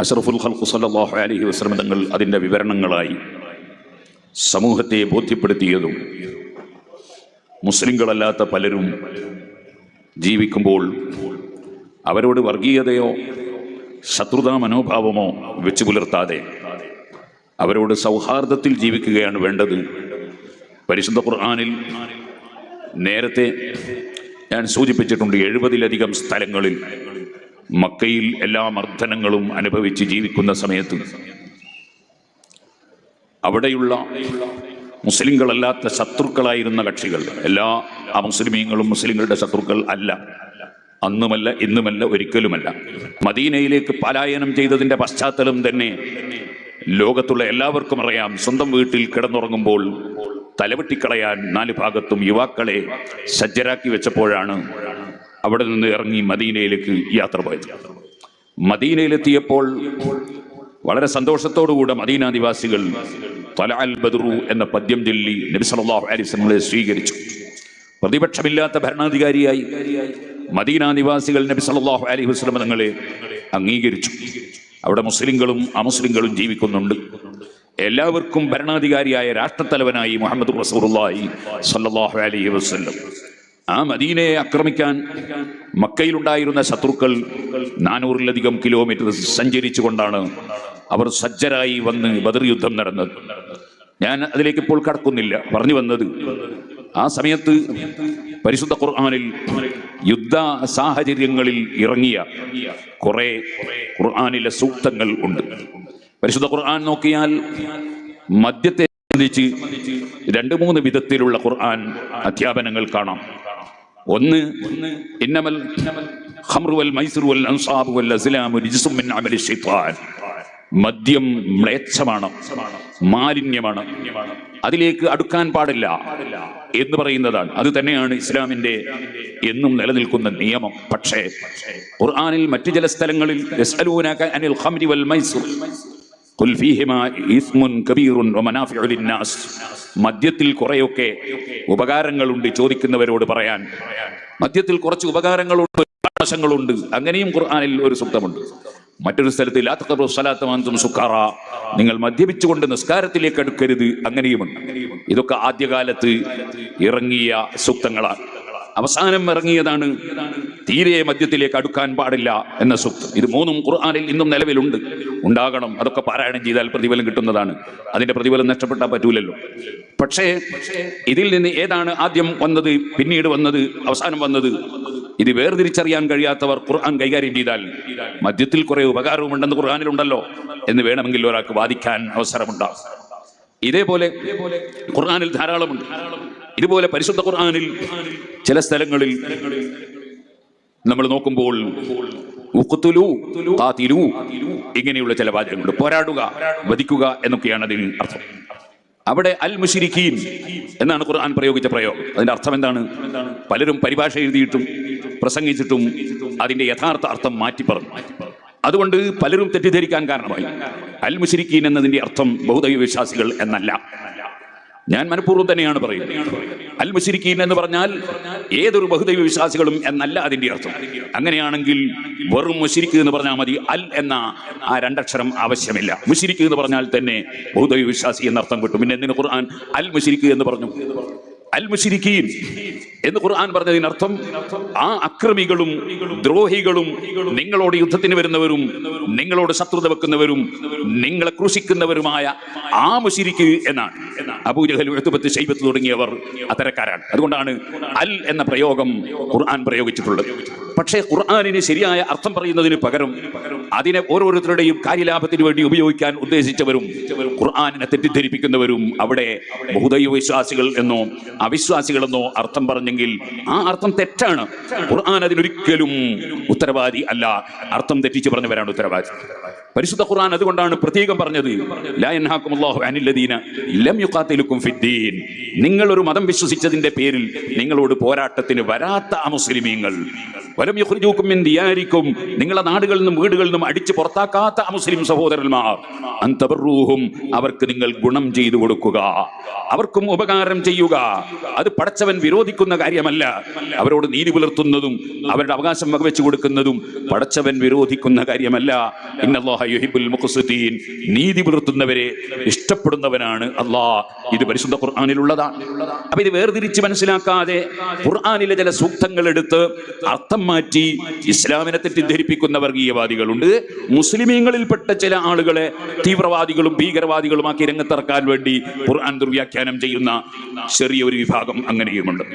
അഷ്റഫുൽ ഖൽഖ് സല്ലല്ലാഹു അലൈഹി വസല്ലം തങ്ങൾ അതിൻ്റെ വിവരണങ്ങളായി സമൂഹത്തെ ബോധ്യപ്പെടുത്തിയതും മുസ്ലിങ്ങളല്ലാത്ത പലരും ജീവിക്കുമ്പോൾ അവരോട് വർഗീയതയോ ശത്രുതാ മനോഭാവമോ വെച്ചു പുലർത്താതെ അവരോട് സൗഹാർദ്ദത്തിൽ ജീവിക്കുകയാണ് വേണ്ടത്. പരിശുദ്ധ ഖുർആനിൽ നേരത്തെ ഞാൻ സൂചിപ്പിച്ചിട്ടുണ്ട്, 70-ലധികം സ്ഥലങ്ങളിൽ മക്കയിൽ എല്ലാ മർദ്ദനങ്ങളും അനുഭവിച്ച് ജീവിക്കുന്ന സമയത്ത് അവിടെയുള്ള മുസ്ലിങ്ങളല്ലാത്ത ശത്രുക്കളായിരുന്ന കക്ഷികൾ, എല്ലാ അമുസ്ലിമീങ്ങളും മുസ്ലിങ്ങളുടെ ശത്രുക്കൾ അല്ല, അന്നുമല്ല ഇന്നുമല്ല ഒരിക്കലുമല്ല. മദീനയിലേക്ക് പലായനം ചെയ്തതിൻ്റെ പശ്ചാത്തലം തന്നെ ലോകത്തുള്ള എല്ലാവർക്കും അറിയാം. സ്വന്തം വീട്ടിൽ കിടന്നുറങ്ങുമ്പോൾ തലവെട്ടിക്കളയാൻ 4 ഭാഗത്തും യുവാക്കളെ സജ്ജരാക്കി വെച്ചപ്പോഴാണ് അവിടെ നിന്ന് ഇറങ്ങി മദീനയിലേക്ക് യാത്ര പോയത്. മദീനയിലെത്തിയപ്പോൾ വളരെ സന്തോഷത്തോടുകൂടെ മദീന നിവാസികൾ തലഅൽ ബദ്റു എന്ന പദ്യം ചൊല്ലി നബി സല്ലല്ലാഹു അലൈഹി വസല്ലമയെ സ്വീകരിച്ചു. പ്രതിപക്ഷമില്ലാത്ത ഭരണാധികാരിയായി മദീന നിവാസികൾ നബി സല്ലല്ലാഹു അലൈഹി വസല്ലം തങ്ങളെ അംഗീകരിച്ചു. അവിടെ മുസ്ലിങ്ങളും അമുസ്ലിങ്ങളും ജീവിക്കുന്നുണ്ട്. എല്ലാവർക്കും ഭരണാധികാരിയായ രാഷ്ട്രത്തലവനായി മുഹമ്മദ് റസൂലുള്ളാഹി സ്വല്ലല്ലാഹു അലൈഹി വസല്ലം. ആ മദീനയെ ആക്രമിക്കാൻ മക്കയിലുണ്ടായിരുന്ന ശത്രുക്കൾ 400-ലധികം കിലോമീറ്റർ സഞ്ചരിച്ചു കൊണ്ടാണ് അവർ സജ്ജരായി വന്ന് ബദർ യുദ്ധം നടന്നത്. ഞാൻ അതിലേക്ക് ഇപ്പോൾ കടക്കുന്നില്ല. പറഞ്ഞു വന്നത്, ആ സമയത്ത് പരിശുദ്ധ ഖുർആനിൽ യുദ്ധ സാഹചര്യങ്ങളിൽ ഇറങ്ങിയ കുറെ ഖുർആനിലെ സൂക്തങ്ങൾ ഉണ്ട്. പരിശുദ്ധ ഖുർആൻ നോക്കിയാൽ മദ്യത്തെ സംബന്ധിച്ച് 2-3 വിധത്തിലുള്ള ഖുർആൻ അധ്യാപനങ്ങൾ കാണാം. ഒന്ന്, ഇന്നമൽ ഖംറു വൽ മൈസിറു വൽ അൻസാബു വൽ അസ്ലാമു റിജ്സും മിൻ അമലി ശൈത്താൻ. മദ്യം മ്ലേച്ഛമാണ്, മാലിന്യമാണ്, അതിലേക്ക് അടുക്കാൻ പാടില്ല എന്ന് പറയുന്നതാണ്. അത് തന്നെയാണ് ഇസ്ലാമിന്റെ എന്നും നിലനിൽക്കുന്ന നിയമം. പക്ഷേ ഖുർആനിൽ മറ്റു ചില സ്ഥലങ്ങളിൽ യസ്അലൂനക അനിൽ ഖംരി വൽ മൈസിർ ഖുൽ ഫീഹിമാ ഇസ്മുൻ കബീറുൻ വമനാഫിഉ ലിന്നാസ്. മദ്യത്തിൽ കുറെയൊക്കെ ഉപകാരങ്ങളുണ്ട് ചോദിക്കുന്നവരോട് പറയാൻ. മദ്യത്തിൽ കുറച്ച് ഉപകാരങ്ങളുണ്ട്, വശങ്ങളുണ്ട്. അങ്ങനെയും ഖുർആനിൽ ഒരു സൂക്തമുണ്ട്. മറ്റൊരു സ്ഥലത്ത് ലാ തഖറബു സ്വലാത്ത വഅൻതും സുക്കാറ, നിങ്ങൾ മദ്യപിച്ചുകൊണ്ട് നിസ്കാരത്തിലേക്ക് അടുക്കരുത്, അങ്ങനെയുമുണ്ട്. ഇതൊക്കെ ആദ്യകാലത്ത് ഇറങ്ങിയ സൂക്തങ്ങളാണ്. അവസാനം ഇറങ്ങിയതാണ് തീരെ മദ്യത്തിലേക്ക് അടുക്കാൻ പാടില്ല എന്ന സൂക്തം. ഇത് 3ഉം ഖുർആനിൽ ഇന്നും നിലവിലുണ്ട്, ഉണ്ടാകണം. അതൊക്കെ പാരായണം ചെയ്താൽ പ്രതിഫലം കിട്ടുന്നതാണ്. അതിന്റെ പ്രതിഫലം നഷ്ടപ്പെട്ടാൽ പറ്റൂലല്ലോ. പക്ഷേ ഇതിൽ നിന്ന് ഏതാണ് ആദ്യം വന്നത്, പിന്നീട് വന്നത്, അവസാനം വന്നത്, ഇത് വേർതിരിച്ചറിയാൻ കഴിയാത്തവർ ഖുർആൻ കൈകാര്യം ചെയ്താൽ മദ്യത്തിൽ കുറെ ഉപകാരവുമുണ്ടെന്ന് ഖുർആനിലുണ്ടല്ലോ എന്ന് വേണമെങ്കിൽ ഒരാൾക്ക് വാദിക്കാൻ അവസരമുണ്ടാകും. ഇതേപോലെ ഖുർആനിൽ ധാരാളമുണ്ട്. ഇതുപോലെ പരിശുദ്ധ ഖുർആനിൽ ചില സ്ഥലങ്ങളിൽ നമ്മൾ നോക്കുമ്പോൾ ഉഖ്തുലു ഖാതിലു ഇങ്ങനെയുള്ള ചില വാചകങ്ങളുണ്ട്. പോരാടുക, വധിക്കുക എന്നൊക്കെയാണ് അതിന് അർത്ഥം. അവിടെ അൽ മുശ്രിക്കീൻ എന്നാണ് ഖുർആൻ പ്രയോഗിച്ച പ്രയോഗം. അതിന്റെ അർത്ഥം എന്താണ്? പലരും പരിഭാഷ എഴുതിയിട്ടും പ്രസംഗിച്ചിട്ടും അതിന്റെ യഥാർത്ഥ അർത്ഥം മാറ്റി പറഞ്ഞു. അതുകൊണ്ട് പലരും തെറ്റിദ്ധരിക്കാൻ കാരണമായി. അൽ മുശ്രിക്കീൻ എന്നതിന്റെ അർത്ഥം ബഹുദൈവ വിശ്വാസികൾ എന്നല്ല. ഞാൻ മനഃപൂർവ്വം തന്നെയാണ് പറയുന്നത്. അൽ മുശ്രിക്കീൻ എന്ന് പറഞ്ഞാൽ ഏതൊരു ബഹുദൈവ വിശ്വാസികളും എന്നല്ല അതിന്റെ അർത്ഥം. അങ്ങനെയാണെങ്കിൽ വെറും മുശ്രിക്ക് എന്ന് പറഞ്ഞാൽ മതി. അൽ എന്ന ആ 2 അക്ഷരം ആവശ്യമില്ല. മുശ്രിക്ക് എന്ന് പറഞ്ഞാൽ തന്നെ ബഹുദൈവ വിശ്വാസി എന്നർത്ഥം കിട്ടും. പിന്നെ എന്തിന് ഖുർആൻ അൽ മുശ്രിക്ക് എന്ന് പറഞ്ഞു? അൽ മുശ്രിക്കീൻ എന്ന് ഖുർആൻ പറഞ്ഞതിനർത്ഥം ആ അക്രമികളും ദ്രോഹികളും നിങ്ങളോട് യുദ്ധത്തിന് വരുന്നവരും നിങ്ങളോട് ശത്രുത വെക്കുന്നവരും നിങ്ങളെ ക്രൂശിക്കുന്നവരുമായ ആ മുശ്രിക്ക് എന്നാണ്. അബൂജഹൽ, ഉത്ബത്ത്, ശൈബത്ത് തുടങ്ങിയവർ അത്തരക്കാരാണ്. അതുകൊണ്ടാണ് അൽ എന്ന പ്രയോഗം ഖുർആൻ പ്രയോഗിച്ചിട്ടുള്ളത്. പക്ഷേ ഖുർആനിന് ശരിയായ അർത്ഥം പറയുന്നതിന് പകരം അതിനെ ഓരോരുത്തരുടെയും കാര്യലാഭത്തിന് വേണ്ടി ഉപയോഗിക്കാൻ ഉദ്ദേശിച്ചവരും ഖുർആനിനെ തെറ്റിദ്ധരിപ്പിക്കുന്നവരും അവിടെ ബഹുദൈവ വിശ്വാസികൾ എന്നോ അവിശ്വാസികളെന്നോ അർത്ഥം പറഞ്ഞെങ്കിൽ ആ അർത്ഥം തെറ്റാണ്. ഖുർആൻ അതിനൊരിക്കലും ഉത്തരവാദി അല്ല. അർത്ഥം തെറ്റിച്ച് പറഞ്ഞവരാണ് ഉത്തരവാദി. പരിശുദ്ധ ഖുർആൻ അതുകൊണ്ടാണ് പ്രത്യേകം പറഞ്ഞത്, ലാ യൻഹാകുമുല്ലാഹു അനിൽ ലദീന ലം യുഖാതിലുക്കും ഫിദ്ദീൻ. നിങ്ങൾ ഒരു മതം വിശ്വസിച്ചതിന്റെ പേരിൽ നിങ്ങളോട് പോരാട്ടത്തിന് വരാത്ത അമുസ്ലിമീങ്ങൾ വലം യുഖ്രിജൂകും മിൻ ദിയാരിക്കും, നിങ്ങളെ നാടുകളിൽ നിന്നും വീടുകളിൽ നിന്നും അടിച്ചു പുറത്താക്കാത്ത മുസ്ലിം സഹോദരന്മാർ, അൻ തബറൂഹും, അവർക്ക് നിങ്ങൾ ഗുണം ചെയ്തു കൊടുക്കുക, അവർക്കും ഉപകാരം ചെയ്യുക. അത് പടച്ചവൻ വിരോധിക്കുന്ന കാര്യമല്ല. അവരോട് നീതി പുലർത്തുന്നതും അവരുടെ അവകാശം വകവെച്ചു കൊടുക്കുന്നതും പടച്ചവൻ വിരോധിക്കുന്ന കാര്യമല്ല. ഇന്നല്ലാഹ യുഹിബ്ബുൽ മുഖ്സിതീൻ, നീതി പുലർത്തുന്നവരെ ഇഷ്ടപ്പെടുന്നവനാണ് അല്ലാഹ്. ഇത് പരിശുദ്ധ ഖുർആനിലുള്ളതാണ്. അപ്പൊ ഇത് വേർതിരിച്ച് മനസ്സിലാക്കാതെ ഖുർആനിലെ ചില സൂക്തങ്ങൾ എടുത്ത് അർത്ഥം മാറ്റി ഇസ്ലാമിനെ തെറ്റിദ്ധരിപ്പിക്കുന്ന വർഗീയവാദികളുണ്ട്. മുസ്ലിമീങ്ങളിൽപ്പെട്ട ചില ആളുകളെ തീവ്രവാദികളും ഭീകരവാദികളുമാക്കി രംഗത്തിറക്കാൻ വേണ്ടി ഖുർആൻ ദുർവ്യാഖ്യാനം ചെയ്യുന്ന ചെറിയൊരു വിഭാഗം അങ്ങനെയുമുണ്ട്.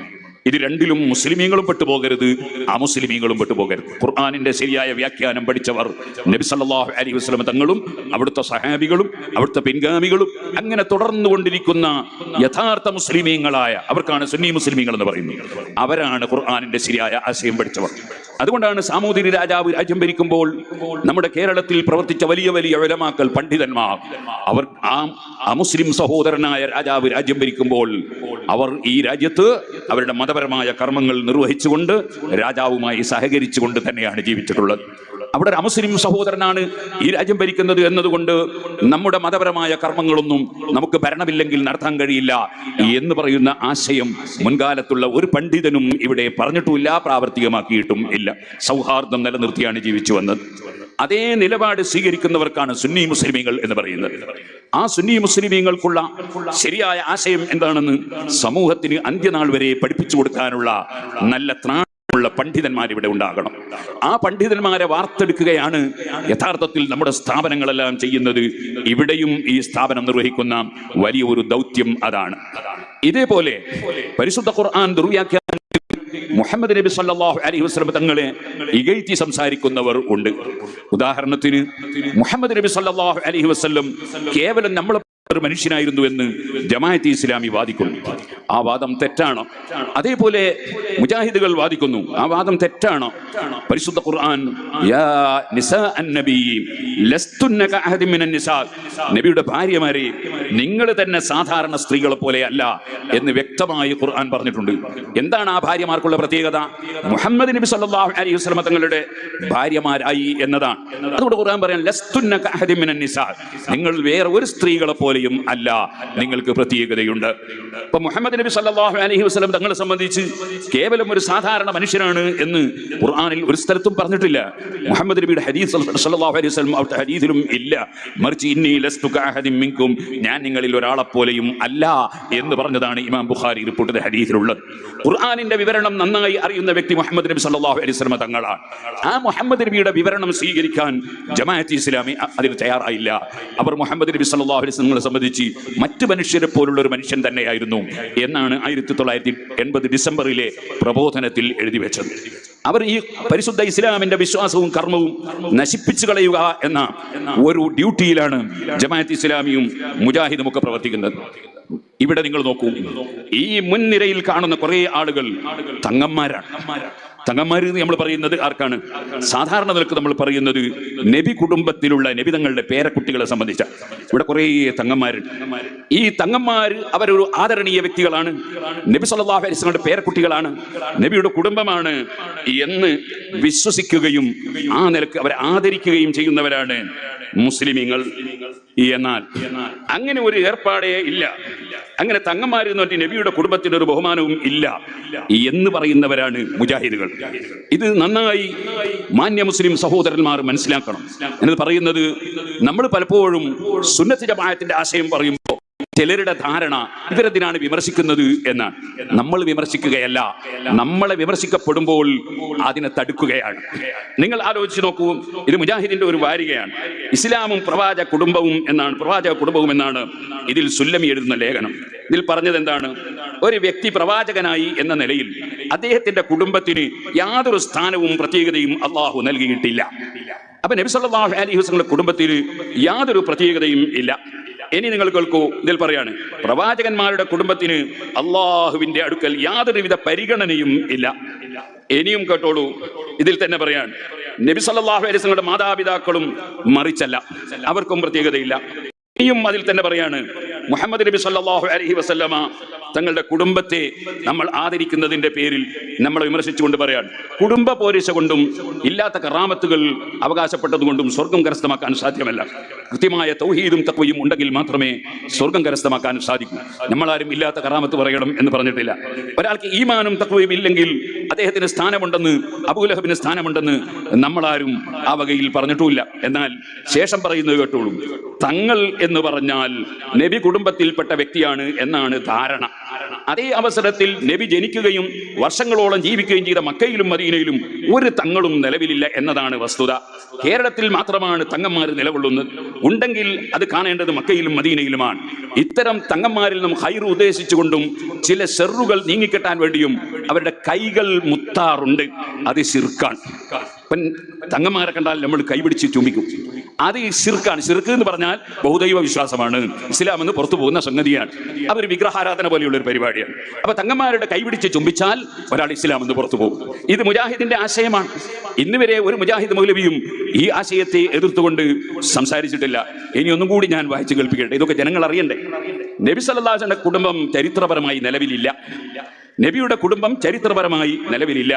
ഇത് രണ്ടിലും മുസ്ലിമീങ്ങളും പെട്ടുപോകരുത്, അമുസ്ലിമീങ്ങളും പെട്ടുപോകരുത്. ഖുർആനിന്റെ ശരിയായ വ്യാഖ്യാനം പഠിച്ചവർ നബി സല്ലല്ലാഹു അലൈഹി വസല്ലം തങ്ങളും അവിടുത്തെ സഹാബികളും അവിടുത്തെ പിൻഗാമികളും അങ്ങനെ തുടർന്നു കൊണ്ടിരിക്കുന്ന യഥാർത്ഥ മുസ്ലിമീങ്ങളായ അവർക്കാണ് സുന്നി മുസ്ലിമീങ്ങൾ എന്ന് പറയുന്നത്. അവരാണ് ഖുർആനിന്റെ ശരിയായ ആശയം പഠിച്ചവർ. അതുകൊണ്ടാണ് സാമൂതിരി രാജാവ് രാജ്യം ഭരിക്കുമ്പോൾ നമ്മുടെ കേരളത്തിൽ പ്രവർത്തിച്ച വലിയ വലിയ ഉലമാക്കൾ, പണ്ഡിതന്മാർ, അവർ അമുസ്ലിം സഹോദരനായ രാജാവ് രാജ്യം ഭരിക്കുമ്പോൾ അവർ ഈ രാജ്യത്ത് അവരുടെ മതപരമായ കർമ്മങ്ങൾ നിർവഹിച്ചുകൊണ്ട് രാജാവുമായി സഹകരിച്ചുകൊണ്ട് തന്നെയാണ് ജീവിച്ചിട്ടുള്ളത്. അവിടെ ഒരു അമുസ്ലിം സഹോദരനാണ് ഈ രാജ്യം ഭരിക്കുന്നത് എന്നതുകൊണ്ട് നമ്മുടെ മതപരമായ കർമ്മങ്ങളൊന്നും നമുക്ക് ഭരണമില്ലെങ്കിൽ നടത്താൻ കഴിയില്ല എന്ന് പറയുന്ന ആശയം മുൻകാലത്തുള്ള ഒരു പണ്ഡിതനും ഇവിടെ പറഞ്ഞിട്ടുമില്ല, പ്രാവർത്തികമാക്കിയിട്ടും ഇല്ല. സൗഹാർദ്ദം നിലനിർത്തിയാണ് ജീവിച്ചു വന്നത്. അതേ നിലപാട് സ്വീകരിക്കുന്നവർക്കാണ് സുന്നി മുസ്ലിമീങ്ങൾ എന്ന് പറയുന്നത്. ആ സുന്നി മുസ്ലിമീങ്ങൾക്കുള്ള ശരിയായ ആശയം എന്താണെന്ന് സമൂഹത്തിന് അന്ത്യനാൾ വരെ പഠിപ്പിച്ചു കൊടുക്കാനുള്ള നല്ല ത്രാണമുള്ള പണ്ഡിതന്മാർ ഇവിടെ ഉണ്ടാകണം. ആ പണ്ഡിതന്മാരെ വാർത്തെടുക്കുകയാണ് യഥാർത്ഥത്തിൽ നമ്മുടെ സ്ഥാപനങ്ങളെല്ലാം ചെയ്യുന്നത്. ഇവിടെയും ഈ സ്ഥാപനം നിർവഹിക്കുന്ന വലിയ ഒരു ദൗത്യം അതാണ്. ഇതേപോലെ പരിശുദ്ധ ഖുർആൻ ദുർവ്യാഖ്യാനം മുഹമ്മദ് നബി സല്ലല്ലാഹു അലൈഹി വസല്ലം തങ്ങളെ ഇകഴ്ത്തി സംസാരിക്കുന്നവർ ഉണ്ട്. ഉദാഹരണത്തിന് മുഹമ്മദ് നബി സല്ലല്ലാഹു അലൈഹി വസല്ലം കേവലം നമ്മൾ ഒരു മനുഷ്യനായിരുന്നു എന്ന് ജമാഅത്തെ ഇസ്ലാമി വാദിക്കുന്നു. ആ വാദം തെറ്റാണ്. അതേപോലെ മുജാഹിദുകൾ വാദിക്കുന്നു. ആ വാദം തെറ്റാണ്. പരിശുദ്ധ ഖുർആൻ യാ നിസാ അൻ-നബി ലസ്തുന്ന കഅഹദിൻ മിനൻ നിസാ, നബിയുടെ ഭാര്യമാരെ നിങ്ങൾ തന്നെ സാധാരണ സ്ത്രീകളെ പോലെ അല്ല എന്ന് വ്യക്തമായി ഖുർആൻ പറഞ്ഞിട്ടുണ്ട്. എന്താണ് ആ ഭാര്യമാർക്കുള്ള പ്രത്യേകത? മുഹമ്മദ് നബി സല്ലല്ലാഹു അലൈഹി വസല്ലം തങ്ങളുടെ ഭാര്യമാരായി എന്നതാണ്. അതുകൊണ്ട് ഖുർആൻ പറയാൻ ലസ്തുന്ന കഅഹദിൻ മിനൻ നിസാ, നിങ്ങൾ വേറെ ഒരു സ്ത്രീകളെ പോലെ അല്ല, നിങ്ങൾക്ക് പ്രത്യേകതയുണ്ട്. അപ്പൊ മുഹമ്മദ് നബി സല്ലല്ലാഹു അലൈഹി വസല്ലം തങ്ങളെ സംബന്ധിച്ച് കേവലം ഒരു സാധാരണ മനുഷ്യനാണ് എന്ന് ഖുർആനിൽ ഒരു സ്ഥലത്തും പറഞ്ഞിട്ടില്ല. മുഹമ്മദ് നബിയുടെ ഹദീസ് സല്ലല്ലാഹു അലൈഹി വസല്ലം അവിടുത്തെ ഹദീസിലും ഇല്ല. മറിച്ച് ഇന്നി ലസ്തു കഅഹദിൻ മിൻകും, ഞാൻ നിങ്ങളിൽ ഒരാളെ പോലെയും അല്ല എന്ന് പറഞ്ഞതാണ് ഇമാം ബുഖാരി റിപ്പോർട്ട് ചെയ്ത ഹദീസിലുള്ളത്. ഖുർആനിന്റെ വിവരണം നന്നായി അറിയുന്ന വ്യക്തി മുഹമ്മദ് നബി സല്ലല്ലാഹു അലൈഹി വസല്ലം തങ്ങളാണ്. ആ മുഹമ്മദ് നബിയുടെ വിവരണം സ്വീകരിക്കാൻ ജമാഅത്തെ ഇസ്ലാമി അതിന് തയ്യാറായില്ല. അവർ മുഹമ്മദ് നബി സല്ലല്ലാഹു അലൈഹി വസല്ലം സംബന്ധിച്ച് മറ്റു മനുഷ്യരെ പോലുള്ള ഒരു മനുഷ്യൻ തന്നെയായിരുന്നു എന്നാണ് 1980 ഡിസംബറിലെ പ്രബോധനത്തിൽ എഴുതി വെച്ചത്. അവർ ഈ പരിശുദ്ധ ഇസ്ലാമിന്റെ വിശ്വാസവും കർമ്മവും നശിപ്പിച്ചു കളയുക എന്ന ഒരു ഡ്യൂട്ടിയിലാണ് ജമാഅത്ത് ഇസ്ലാമിയും മുജാഹിദും ഒക്കെ പ്രവർത്തിക്കുന്നത്. ഇവിടെ നിങ്ങൾ നോക്കൂ, ഈ മുൻനിരയിൽ കാണുന്ന കുറെ ആളുകൾ തങ്ങന്മാരാണ്. തങ്ങന്മാർ എന്ന് നമ്മൾ പറയുന്നത് ആർക്കാണ്? സാധാരണ നിലക്ക് നമ്മൾ പറയുന്നത് നബി കുടുംബത്തിലുള്ള നബി തങ്ങളുടെ പേരക്കുട്ടികളെ സംബന്ധിച്ച ഇവിടെ കുറെ തങ്ങന്മാരുണ്ട്. ഈ തങ്ങന്മാർ അവരൊരു ആദരണീയ വ്യക്തികളാണ്, നബി സല്ലല്ലാഹു അലൈഹി വസല്ലമയുടെ പേരക്കുട്ടികളാണ്, നബിയുടെ കുടുംബമാണ് എന്ന് വിശ്വസിക്കുകയും ആ നിലക്ക് അവരെ ആദരിക്കുകയും ചെയ്യുന്നവരാണ് മുസ്ലിമീങ്ങൾ. എന്നാൽ അങ്ങനെ ഒരു ഏർപ്പാടേ ഇല്ല. അങ്ങനെ തങ്ങന്മാർ എന്ന് പറഞ്ഞാൽ നബിയുടെ കുടുംബത്തിന് ഒരു ബഹുമാനവും ഇല്ല എന്ന് പറയുന്നവരാണ് മുജാഹിദുകൾ. ഇത് നന്നായി മാന്യ മുസ്ലിം സഹോദരന്മാർ മനസ്സിലാക്കണം. എന്നത് പറയുന്നത് നമ്മൾ പലപ്പോഴും സുന്നത്ത് ജമാഅത്തിന്റെ ആശയം പറയുമ്പോൾ ചിലരുടെ ധാരണ ഇവരെന്തിനാണ് വിമർശിക്കുന്നത് എന്നാണ്. നമ്മൾ വിമർശിക്കുകയല്ല, നമ്മളെ വിമർശിക്കപ്പെടുമ്പോൾ അതിനെ തടുക്കുകയാണ്. നിങ്ങൾ ആലോചിച്ച് നോക്കൂ, ഇത് മുജാഹിദിന്റെ ഒരു വാരികയാണ്. ഇസ്ലാമും പ്രവാചക കുടുംബവും എന്നാണ് ഇതിൽ സുല്ലമി എഴുതുന്ന ലേഖനം. ഇതിൽ പറഞ്ഞത് എന്താണ്? ഒരു വ്യക്തി പ്രവാചകനായി എന്ന നിലയിൽ അദ്ദേഹത്തിന്റെ കുടുംബത്തിന് യാതൊരു സ്ഥാനവും പ്രത്യേകതയും അള്ളാഹു നൽകിയിട്ടില്ല. അപ്പൊ നബി സല്ലല്ലാഹു അലൈഹി വസല്ലം കുടുംബത്തിന് യാതൊരു പ്രത്യേകതയും ഇല്ല. ഇനി നിങ്ങൾ കേൾക്കൂ, ഇതിൽ പറയാണ് പ്രവാചകന്മാരുടെ കുടുംബത്തിന് അള്ളാഹുവിന്റെ അടുക്കൽ യാതൊരുവിധ പരിഗണനയും ഇല്ല. ഇനിയും കേട്ടോളൂ, ഇതിൽ തന്നെ പറയാൻ നബി സല്ലല്ലാഹു അലൈഹി വസല്ലമയുടെ മാതാപിതാക്കളും മറിച്ചല്ല, അവർക്കും പ്രത്യേകതയില്ല. ഇനിയും അതിൽ തന്നെ പറയാണ് മുഹമ്മദ് നബി സല്ലല്ലാഹു അലൈഹി വസല്ലമ തങ്ങളുടെ കുടുംബത്തെ നമ്മൾ ആദരിക്കുന്നതിന്റെ പേരിൽ നമ്മളെ വിമർശിച്ചുകൊണ്ട് പറയാൻ, കുടുംബ പോരിശ കൊണ്ടും ഇല്ലാത്ത കറാമത്തുകൾ അവകാശപ്പെട്ടതുകൊണ്ടും സ്വർഗം കരസ്ഥമാക്കാൻ സാധ്യമല്ല. കൃത്യമായ തൗഹീദും തഖ്വയും ഉണ്ടെങ്കിൽ മാത്രമേ സ്വർഗം കരസ്ഥമാക്കാൻ സാധിക്കൂ. നമ്മളാരും ഇല്ലാത്ത കറാമത്ത് പറയണം എന്ന് പറഞ്ഞിട്ടില്ല. ഒരാൾക്ക് ഈമാനും തഖ്വയും ഇല്ലെങ്കിൽ അദ്ദേഹത്തിന് സ്ഥാനമുണ്ടെന്ന്, അബൂലഹബിന് സ്ഥാനമുണ്ടെന്ന് നമ്മളാരും ആ വകയിൽ പറഞ്ഞിട്ടുമില്ല. എന്നാൽ ശേഷം പറയുന്നത് കേട്ടോളൂ, തങ്ങൾ എന്ന് പറഞ്ഞാൽ നബി കുടുംബത്തിൽപ്പെട്ട വ്യക്തിയാണ് എന്നാണ് ധാരണ. അതേ അവസരത്തിൽ നബി ജനിക്കുകയും വർഷങ്ങളോളം ജീവിക്കുകയും ചെയ്ത മക്കയിലും മദീനയിലും ഒരു തങ്ങളും നിലവിലില്ല എന്നതാണ് വസ്തുത. കേരളത്തിൽ മാത്രമാണ് തങ്ങന്മാർ നിലകൊള്ളുന്നത്. ഉണ്ടെങ്കിൽ അത് കാണേണ്ടത് മക്കയിലും മദീനയിലുമാണ്. ഇത്തരം തങ്ങന്മാരിൽ നിന്നും ഹൈർ ഉദ്ദേശിച്ചുകൊണ്ടും ചില ഷെറുകൾ നീങ്ങിക്കെട്ടാൻ വേണ്ടിയും അവരുടെ കൈകൾ മുത്താറുണ്ട്. അത് ശിർക്കാണ്. തങ്ങന്മാരെ കണ്ടാൽ നമ്മൾ കൈപിടിച്ച് ചുംബിക്കും. അത് ശിർക്കാണ്. ശിർക്ക് എന്ന് പറഞ്ഞാൽ ബഹുദൈവ വിശ്വാസമാണ്. ഇസ്ലാം എന്ന് പുറത്തു പോകുന്ന സംഗതിയാണ്. അവർ വിഗ്രഹാരാധന പോലെയുള്ള ഒരു പരിപാടിയാണ്. അപ്പൊ തങ്ങന്മാരുടെ കൈപിടിച്ച് ചുംബിച്ചാൽ ഒരാൾ ഇസ്ലാം എന്ന് പുറത്തു പോകും. ഇത് മുജാഹിദിന്റെ ആശയമാണ്. ഇന്ന് വരെ ഒരു മുജാഹിദ് മൗലവിയും ഈ ആശയത്തെ എതിർത്തുകൊണ്ട് സംസാരിച്ചിട്ടില്ല. ഇനി ഒന്നും കൂടി ഞാൻ വായിച്ചു കേൾപ്പിക്കട്ടെ, ഇതൊക്കെ ജനങ്ങൾ അറിയണ്ടേ. നബി സല്ലല്ലാഹു അലൈഹി വസല്ലം കുടുംബം ചരിത്രപരമായി നിലവിലില്ല. നബിയുടെ കുടുംബം ചരിത്രപരമായി നിലവിലില്ല.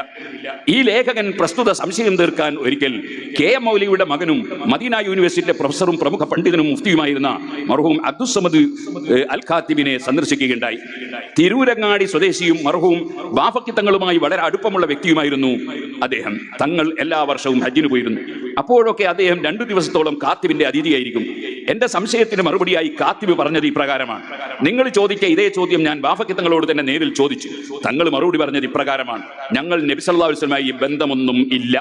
ഈ ലേഖകൻ പ്രസ്തുത സംശയം തീർക്കാൻ ഒരിക്കൽ കെ.എം. മൗലവിയുടെ മകനും മദീന യൂണിവേഴ്സിറ്റിയിലെ പ്രൊഫസറും പ്രമുഖ പണ്ഡിതനും മുഫ്തിയുമായിരുന്ന മർഹൂം അബ്ദുസ്സമദ് അൽ ഖാത്തിബിനെ സന്ദർശിക്കുകയുണ്ടായി. തിരൂരങ്ങാടി സ്വദേശിയും മർഹൂം ബാഫക്കി തങ്ങളുമായി വളരെ അടുപ്പമുള്ള വ്യക്തിയുമായിരുന്നു അദ്ദേഹം. തങ്ങൾ എല്ലാ വർഷവും ഹജ്ജിന് പോയിരുന്നു. അപ്പോഴൊക്കെ അദ്ദേഹം 2 ദിവസത്തോളം കാത്തിബിന്റെ അതിഥിയായിരിക്കും. എന്റെ സംശയത്തിന് മറുപടിയായി കാത്തിബ് പറഞ്ഞത് ഇപ്രകാരമാണ്: നിങ്ങൾ ചോദിച്ച ഇതേ ചോദ്യം ഞാൻ ബാഫക്കി തങ്ങളോട് തന്നെ നേരിൽ ചോദിച്ചു. തങ്ങൾ മറുപടി പറഞ്ഞത് ഇപ്രകാരമാണ്: ഞങ്ങൾ നബി സല്ലല്ലാഹു അലൈഹി വസല്ലമയുമായി ബന്ധമൊന്നും ഇല്ല.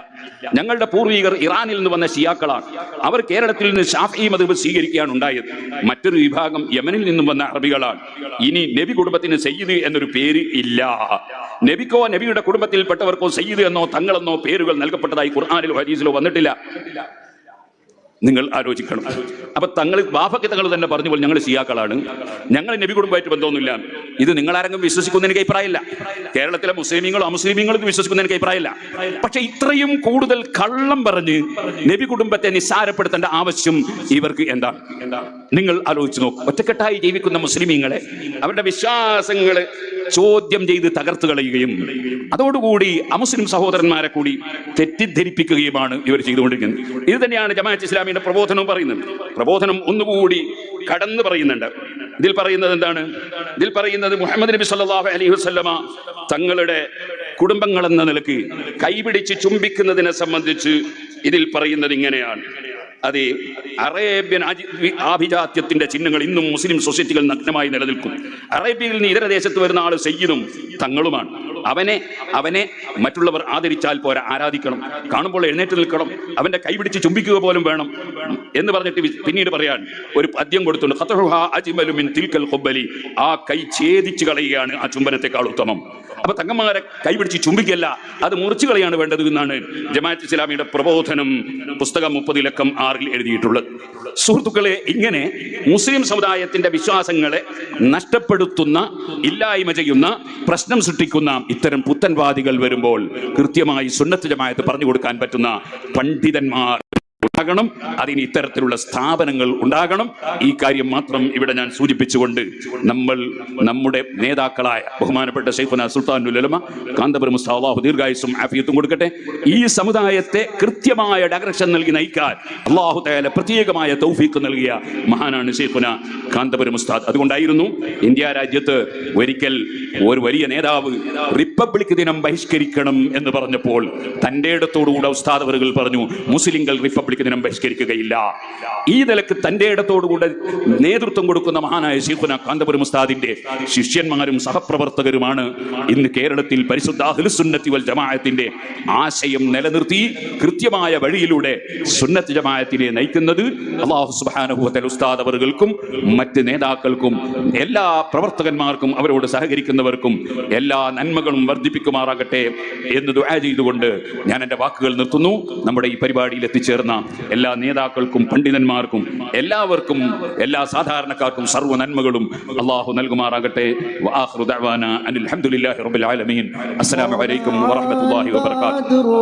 ഞങ്ങളുടെ പൂർവികർ ഇറാനിൽ നിന്ന് വന്ന ഷിയാക്കളാണ്. അവർ കേരളത്തിൽ നിന്ന് ഷാഫി മദ്ഹബ് സ്വീകരിക്കുകയാണ് ഉണ്ടായത്. മറ്റൊരു വിഭാഗം യമനിൽ നിന്നും വന്ന അറബികളാണ്. ഇനി നബി കുടുംബത്തിന് സയ്യിദ് എന്നൊരു പേര് ഇല്ല. നബിക്കോ നബിയുടെ കുടുംബത്തിൽപ്പെട്ടവർക്കോ സയ്യിദ് എന്നോ തങ്ങളെന്നോ പേരുകൾ നൽകപ്പെട്ടതായി ഖുർആനിലോ ഹദീസിലോ വന്നിട്ടില്ല. നിങ്ങൾ ആലോചിക്കണം. അപ്പൊ തങ്ങൾ ബാഫക്കി തങ്ങൾ തന്നെ പറഞ്ഞു പോലെ ഞങ്ങൾ ഷിയാക്കളാണ്, ഞങ്ങൾ നബി കുടുംബമായിട്ട് ബന്ധമൊന്നുമില്ല. ഇത് നിങ്ങളാരെങ്കിലും വിശ്വസിക്കുന്ന എനിക്ക് അഭിപ്രായമില്ല. കേരളത്തിലെ മുസ്ലിമീങ്ങളോ അമുസ്ലിമീങ്ങളും വിശ്വസിക്കുന്ന എനിക്ക് അഭിപ്രായമില്ല. പക്ഷെ ഇത്രയും കൂടുതൽ കള്ളം പറഞ്ഞ് നബി കുടുംബത്തെ നിസ്സാരപ്പെടുത്തേണ്ട ആവശ്യം ഇവർക്ക് എന്താണ്? നിങ്ങൾ ആലോചിച്ച് നോക്കും. ഒറ്റക്കെട്ടായി ജീവിക്കുന്ന മുസ്ലിമീങ്ങളെ, അവരുടെ വിശ്വാസങ്ങളെ ചോദ്യം ചെയ്ത് തകർത്തു കളയുകയും അതോടുകൂടി അമുസ്ലിം സഹോദരന്മാരെ കൂടി തെറ്റിദ്ധരിപ്പിക്കുകയുമാണ് ഇവർ ചെയ്തുകൊണ്ടിരിക്കുന്നത്. ഇത് തന്നെയാണ് ജമാഅത്ത് ഇസ്ലാമിയുടെ പ്രബോധനം പറയുന്നത്. പ്രബോധനം ഒന്നുകൂടി കടന്നു പറയുന്നുണ്ട്. ഇതിൽ പറയുന്നത് എന്താണ്? ഇതിൽ പറയുന്നത് മുഹമ്മദ് നബി സല്ലല്ലാഹു അലൈഹി വസല്ലമ തങ്ങളുടെ കുടുംബങ്ങളെന്ന നിലക്ക് കൈപിടിച്ച് ചുംബിക്കുന്നതിനെ സംബന്ധിച്ച് ഇതിൽ പറയുന്നത് ഇങ്ങനെയാണ്: അതെ, അറേബ്യൻ ആഭിജാത്യത്തിന്റെ ചിഹ്നങ്ങൾ ഇന്നും മുസ്ലിം സൊസൈറ്റികൾ നഗ്നമായി നിലനിൽക്കും. അറേബ്യയിൽ നിന്ന് ഇതര ദേശത്ത് വരുന്ന ആൾ സയ്യിദും തങ്ങളുമാണ്. അവനെ മറ്റുള്ളവർ ആദരിച്ചാൽ പോരാ, ആരാധിക്കണം. കാണുമ്പോൾ എഴുന്നേറ്റ് നിൽക്കണം. അവന്റെ കൈപിടിച്ച് ചുംബിക്കുക പോലും വേണം എന്ന് പറഞ്ഞിട്ട് പിന്നീട് പറയാൻ ഒരു പദ്യം കൊടുത്തുണ്ട്: ഖത്റുഹാ അജ്മലു മിൻ തിൽക്കൽ ഖുബ്ബലി. ആ കൈ ഛേദിച്ചു കളയുകയാണ് ആ ചുംബനത്തെക്കാൾ ഉത്തമം. അപ്പൊ തങ്ങന്മാരെ കൈപിടിച്ച് ചുംബിക്കല്ല, അത് മുറിച്ചു കളയാണ് വേണ്ടത് എന്നാണ് ജമാഅത്ത് ഇസ്ലാമിയുടെ പ്രബോധനം പുസ്തകം 30 എഴുതിയിട്ടുള്ളത്. സുഹൃത്തുക്കളെ, ഇങ്ങനെ മുസ്ലിം സമുദായത്തിന്റെ വിശ്വാസങ്ങളെ നഷ്ടപ്പെടുത്തുന്ന, ഇല്ലായ്മ ചെയ്യുന്ന, പ്രശ്നം സൃഷ്ടിക്കുന്ന ഇത്തരം പുത്തൻവാദികൾ വരുമ്പോൾ കൃത്യമായി സുന്നത്ത് ജമാഅത്ത് പറഞ്ഞു കൊടുക്കാൻ പറ്റുന്ന പണ്ഡിതന്മാർ ഉണ്ടാകണം. അതിന് ഇത്തരത്തിലുള്ള സ്ഥാപനങ്ങൾ ഉണ്ടാകണം. ഈ കാര്യം മാത്രം ഇവിടെ ഞാൻ സൂചിപ്പിച്ചുകൊണ്ട് നമ്മൾ നമ്മുടെ നേതാക്കളായ ബഹുമാനപ്പെട്ട ശൈഖുനാ സുൽത്താനുൽ ഉലമ കാന്തപുരം ഉസ്താദ്, അല്ലാഹു ദീർഘായുസ്സും ആഫിയത്തും കൊടുക്കട്ടെ, ഈ സമുദായത്തെ കൃത്യമായ ഡയറക്ഷൻ നൽകി നയിക്കാൻ അല്ലാഹു തആല പ്രത്യേകമായ തൗഫീഖ് നൽകിയ മഹാനാണ് ശൈഖുനാ കാന്തപുരം ഉസ്താദ്. അതുകൊണ്ടായിരുന്നു ഇന്ത്യ രാജ്യത്ത് ഒരിക്കൽ ഒരു വലിയ നേതാവ് റിപ്പബ്ലിക് ദിനം ബഹിഷ്കരിക്കണം എന്ന് പറഞ്ഞപ്പോൾ തന്റെ ഇടത്തോടുകൂടെ ഉസ്താദ് അവറുകൾ പറഞ്ഞു: മുസ്ലിങ്ങൾ റിപ്പബ്ലിക് ദിനം ബഹിഷ്കരിക്കുകയില്ല. ഈ നിലക്ക് തന്റെ ഇടത്തോടുകൂടെ നേതൃത്വം കൊടുക്കുന്ന മഹാനായ ശൈഖുനാ കാന്തപുരം ഉസ്താദിന്റെ ശിഷ്യന്മാരും സഹപ്രവർത്തകരുമാണ് ഇന്ന് കേരളത്തിൽ പരിശുദ്ധ അഹ്ലുസ് സുന്നത്തി വൽ ജമാഅത്തിന്റെ ആശയം നിലനിർത്തി കൃത്യമായ വഴിയിലൂടെ സുന്നത്ത് ജമാഅത്തിനെ നയിക്കുന്നത്. അല്ലാഹു സുബ്ഹാനഹു വ തആല ഉസ്താദ് അവറുകൾക്കും മറ്റ് നേതാക്കൾക്കും എല്ലാ പ്രവർത്തകന്മാർക്കും അവരോട് സഹകരിക്കുന്നവർക്കും എല്ലാ നന്മകളും വർദ്ധിപ്പിക്കുമാറാകട്ടെ എന്ന് ദുആ ചെയ്തുകൊണ്ട് ഞാൻ എൻ്റെ വാക്കുകൾ നിർത്തുന്നു. നമ്മുടെ ഈ പരിപാടിയിൽ എത്തിച്ചേർന്ന എല്ലാ നേതാക്കൾക്കും പണ്ഡിതന്മാർക്കും എല്ലാവർക്കും എല്ലാ സാധാരണക്കാർക്കും സർവ്വ നന്മകളും അല്ലാഹു നൽകുമാറാകട്ടെ. വആഖിറു ദഅവാനാ അനിൽ ഹംദുലില്ലാഹി റബ്ബിൽ ആലമീൻ. അസ്സലാമു അലൈക്കും വറഹ്മത്തുള്ളാഹി വബറകാതുഹു.